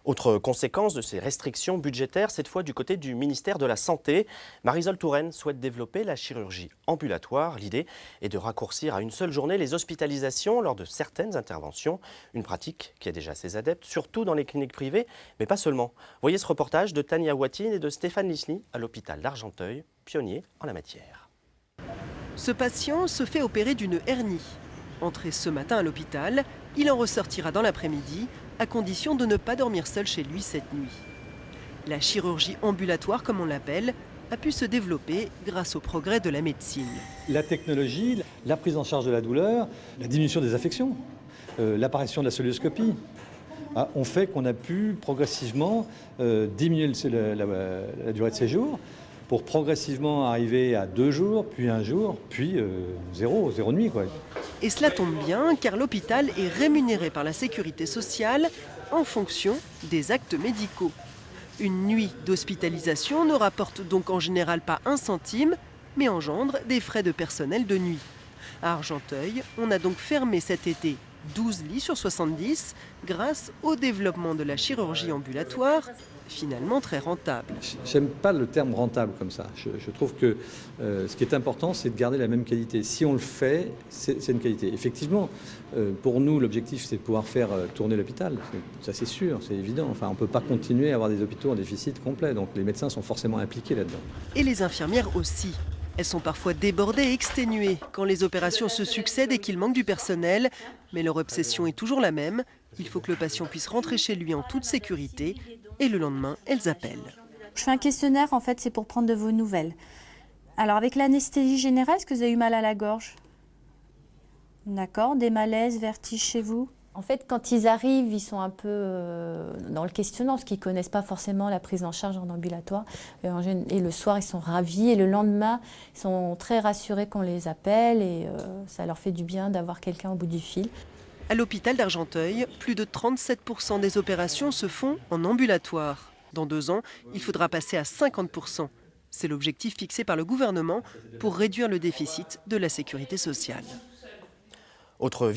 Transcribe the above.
Autre conséquence de ces restrictions budgétaires, cette fois du côté du ministère de la Santé. Marisol Touraine souhaite développer la chirurgie ambulatoire. L'idée est de raccourcir à une seule journée les hospitalisations lors de certaines interventions. Une pratique qui a déjà ses adeptes, surtout dans les cliniques privées, mais pas seulement. Voyez ce reportage de Tania Watine et de Stéphane Lisny à l'hôpital d'Argenteuil, pionnier en la matière. Ce patient se fait opérer d'une hernie. Entré ce matin à l'hôpital, il en ressortira dans l'après-midi, à condition de ne pas dormir seul chez lui cette nuit. La chirurgie ambulatoire, comme on l'appelle, a pu se développer grâce au progrès de la médecine. La technologie, la prise en charge de la douleur, la diminution des affections, l'apparition de la cœlioscopie ont fait qu'on a pu progressivement diminuer la durée de séjour pour progressivement arriver à 2 jours, puis 1 jour, puis zéro nuit, quoi. Et cela tombe bien car l'hôpital est rémunéré par la sécurité sociale en fonction des actes médicaux. Une nuit d'hospitalisation ne rapporte donc en général pas 1 centime, mais engendre des frais de personnel de nuit. À Argenteuil, on a donc fermé cet été 12 lits sur 70 grâce au développement de la chirurgie ambulatoire, finalement très rentable. J'aime pas le terme rentable comme ça. Je trouve que ce qui est important, c'est de garder la même qualité. Si on le fait, c'est une qualité. Effectivement, pour nous, l'objectif, c'est de pouvoir faire tourner l'hôpital. Ça, c'est sûr, c'est évident. Enfin, on ne peut pas continuer à avoir des hôpitaux en déficit complet. Donc les médecins sont forcément impliqués là-dedans. Et les infirmières aussi. Elles sont parfois débordées et exténuées quand les opérations se succèdent et qu'il manque du personnel. Mais leur obsession est toujours la même. Il faut que le patient puisse rentrer chez lui en toute sécurité. Et le lendemain, elles appellent. Je fais un questionnaire, en fait, c'est pour prendre de vos nouvelles. Alors, avec l'anesthésie générale, est-ce que vous avez eu mal à la gorge? D'accord. Des malaises, vertiges chez vous? En fait, quand ils arrivent, ils sont un peu dans le questionnement, parce qu'ils ne connaissent pas forcément la prise en charge en ambulatoire. Et le soir, ils sont ravis. Et le lendemain, ils sont très rassurés qu'on les appelle. Et ça leur fait du bien d'avoir quelqu'un au bout du fil. À l'hôpital d'Argenteuil, plus de 37% des opérations se font en ambulatoire. Dans 2 ans, il faudra passer à 50%. C'est l'objectif fixé par le gouvernement pour réduire le déficit de la sécurité sociale. Autre